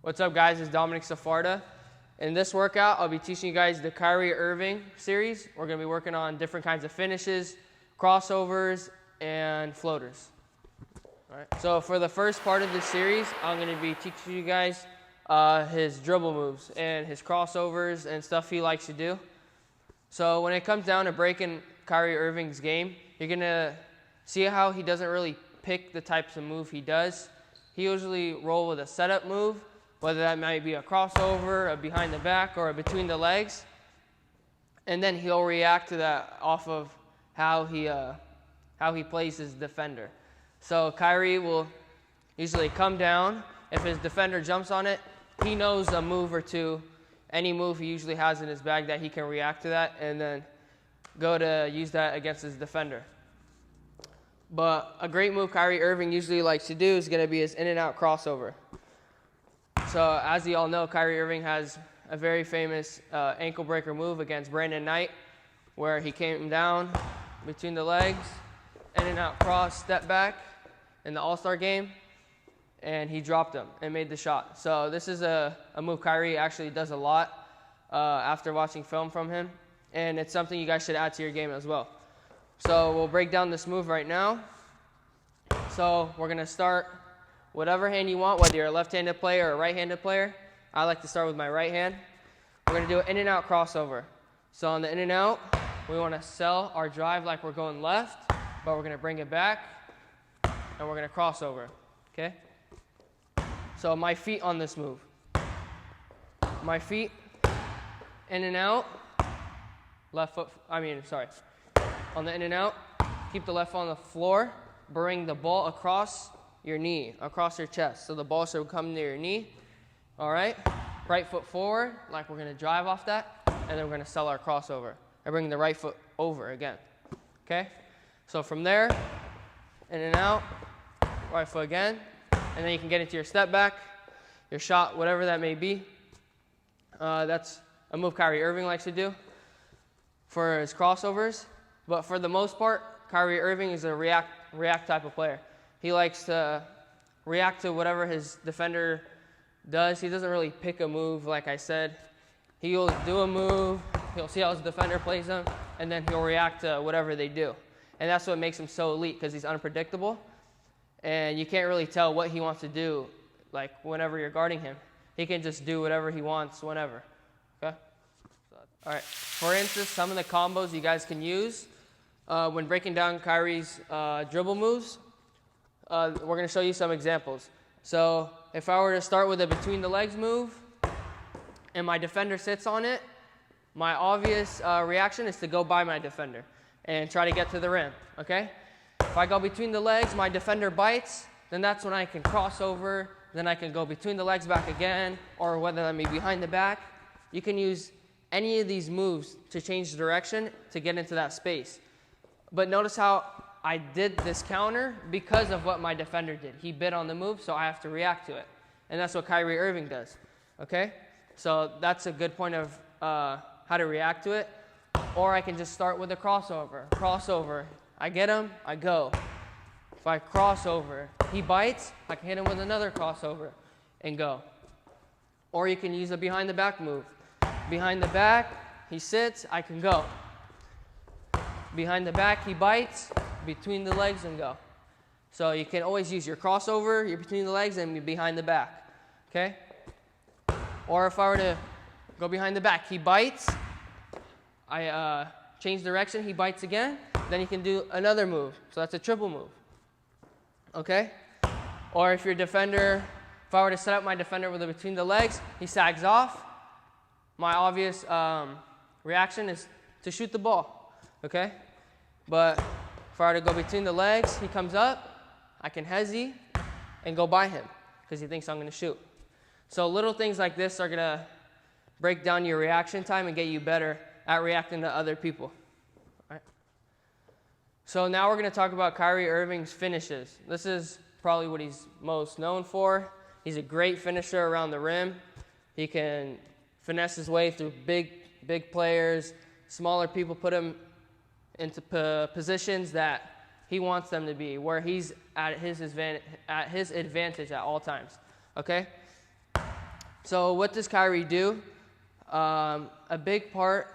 What's up, guys? It's Domanic.Safarta. In this workout, I'll be teaching you guys the KYRIE IRVING series. We're going to be working on different kinds of finishes, crossovers, and floaters. All right. So for the first part of this series, I'm going to be teaching you guys his dribble moves and his crossovers and stuff he likes to do. So when it comes down to breaking KYRIE IRVING's game, you're going to see how he doesn't really pick the types of move he does. He usually roll with a setup move, whether that might be a crossover, a behind the back, or a between the legs. And then he'll react to that off of how he plays his defender. So KYRIE will usually come down. If his defender jumps on it, he knows a move or two, any move he usually has in his bag that he can react to that and then go to use that against his defender. But a great move KYRIE IRVING usually likes to do is going to be his in and out crossover. So as you all know, KYRIE IRVING has a very famous ankle breaker move against Brandon Knight, where he came down between the legs, in and out cross, step back in the All-Star game, and he dropped him and made the shot. So this is a move KYRIE actually does a lot after watching film from him, and it's something you guys should add to your game as well. So we'll break down this move right now. So we're going to start whatever hand you want, whether you're a left-handed player or a right-handed player. I like to start with my right hand. We're going to do an in and out crossover. So on the in and out, we want to sell our drive like we're going left, but we're going to bring it back, and we're going to cross over, okay? So my feet on this move. My feet, in and out, on the in and out, keep the left foot on the floor, bring the ball across your knee, across your chest. So the ball should come near your knee, all right? Right foot forward, like we're going to drive off that, and then we're going to sell our crossover. I bring the right foot over again, okay? So from there, in and out, right foot again, and then you can get into your step back, your shot, whatever that may be. That's a move KYRIE IRVING likes to do for his crossovers. But for the most part, KYRIE IRVING is a react type of player. He likes to react to whatever his defender does. He doesn't really pick a move, like I said. He'll do a move, he'll see how his defender plays him, and then he'll react to whatever they do. And that's what makes him so elite, because he's unpredictable. And you can't really tell what he wants to do, like whenever you're guarding him. He can just do whatever he wants whenever, okay? All right, for instance, some of the combos you guys can use when breaking down KYRIE's dribble moves, we're going to show you some examples. So if I were to start with a between the legs move and my defender sits on it, my obvious reaction is to go by my defender and try to get to the rim, okay? If I go between the legs, my defender bites, then that's when I can cross over, then I can go between the legs back again, or whether that be behind the back. You can use any of these moves to change the direction to get into that space. But notice how I did this counter because of what my defender did. He bit on the move, so I have to react to it. And that's what KYRIE IRVING does, okay? So that's a good point of how to react to it. Or I can just start with a crossover. Crossover, I get him, I go. If I cross over, he bites, I can hit him with another crossover and go. Or you can use a behind the back move. Behind the back, he sits, I can go. Behind the back, he bites, between the legs and go. So you can always use your crossover, your between the legs, and behind the back, okay? Or if I were to go behind the back, he bites, I change direction, he bites again, then you can do another move. So that's a triple move, okay? Or if your defender, if I were to set up my defender with a between the legs, he sags off, my obvious reaction is to shoot the ball, okay? But if I were to go between the legs, he comes up, I can hezzy and go by him because he thinks I'm going to shoot. So little things like this are going to break down your reaction time and get you better at reacting to other people. All right. So now we're going to talk about KYRIE IRVING's finishes. This is probably what he's most known for. He's a great finisher around the rim. He can finesse his way through big players, smaller people, put him into positions that he wants them to be, where he's at his advantage at all times, okay? So what does Kyrie do? A big part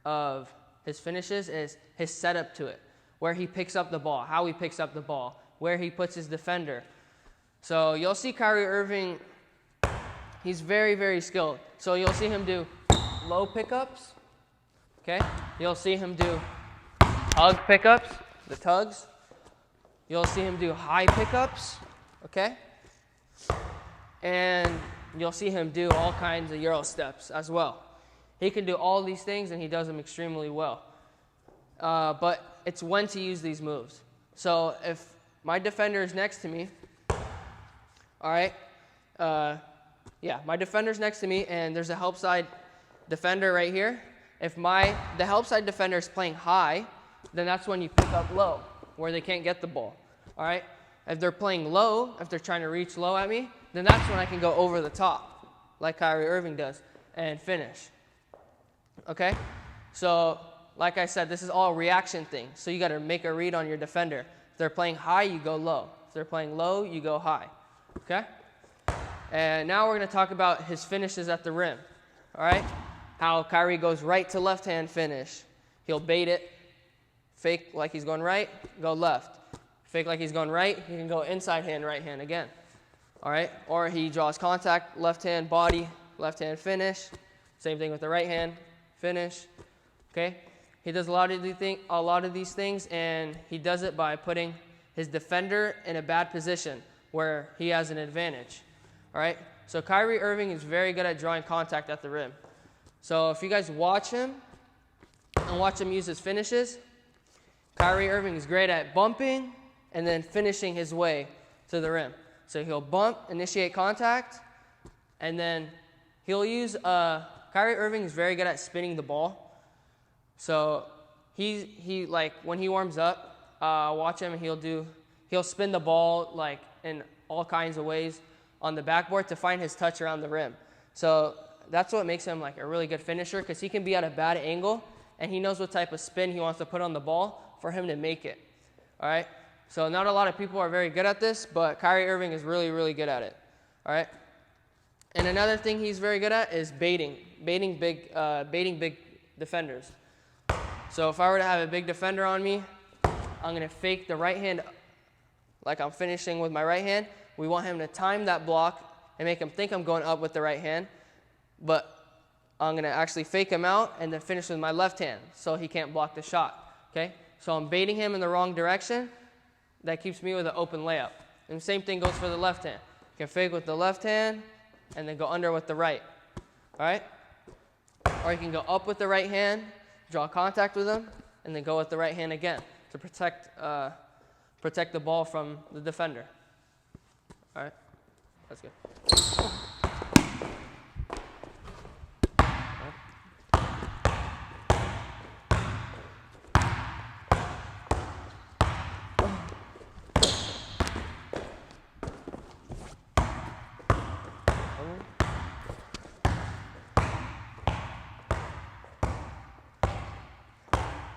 of his finishes is his setup to it, where he picks up the ball, how he picks up the ball, where he puts his defender. So you'll see Kyrie Irving, he's very, very skilled. So you'll see him do low pickups, okay? You'll see him do hug pickups, the tugs. You'll see him do high pickups, okay? And you'll see him do all kinds of Euro steps as well. He can do all these things, and he does them extremely well. But it's when to use these moves. So if my defender is next to me, all right, my defender's next to me, and there's a help side defender right here. If the help side defender is playing high, then that's when you pick up low, where they can't get the ball, all right? If they're playing low, if they're trying to reach low at me, then that's when I can go over the top, like Kyrie Irving does, and finish. Okay? So, like I said, this is all a reaction thing. So you got to make a read on your defender. If they're playing high, you go low. If they're playing low, you go high. Okay? And now we're going to talk about his finishes at the rim. All right? How Kyrie goes right to left hand finish. He'll bait it, fake like he's going right, go left. Fake like he's going right, he can go inside hand, right hand again. All right? Or he draws contact, left hand body, left hand finish. Same thing with the right hand, finish. Okay? He does a lot of these things, and he does it by putting his defender in a bad position where he has an advantage. All right? So Kyrie Irving is very good at drawing contact at the rim. So if you guys watch him and watch him use his finishes, Kyrie Irving is great at bumping and then finishing his way to the rim. So he'll bump, initiate contact, and then he'll use Kyrie Irving is very good at spinning the ball. So he like when he warms up, watch him, he'll spin the ball like in all kinds of ways on the backboard to find his touch around the rim. So that's what makes him like a really good finisher, because he can be at a bad angle and he knows what type of spin he wants to put on the ball for him to make it. All right? So not a lot of people are very good at this, but Kyrie Irving is really, really good at it. All right? And another thing he's very good at is baiting big defenders. So if I were to have a big defender on me, I'm going to fake the right hand like I'm finishing with my right hand. We want him to time that block and make him think I'm going up with the right hand, but I'm going to actually fake him out and then finish with my left hand so he can't block the shot. Okay? So I'm baiting him in the wrong direction. That keeps me with an open layup. And the same thing goes for the left hand. You can fake with the left hand and then go under with the right. All right? Or you can go up with the right hand, draw contact with him, and then go with the right hand again to protect the ball from the defender. All right? That's good.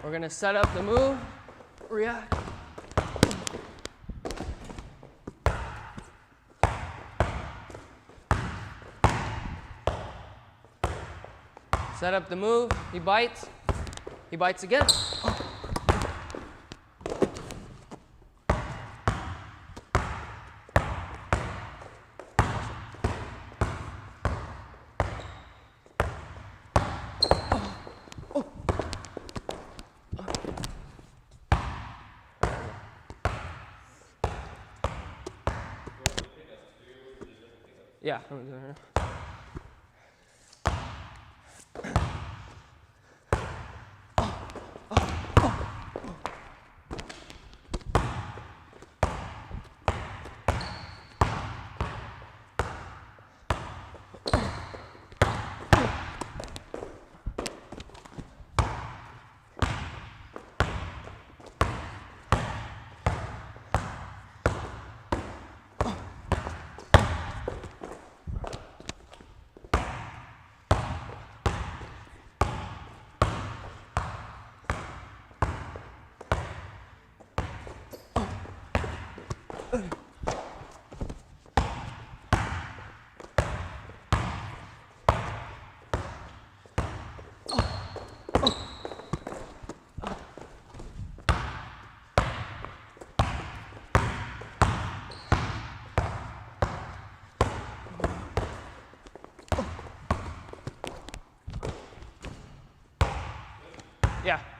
We're going to set up the move, react. Set up the move, he bites again. Yeah. Yeah.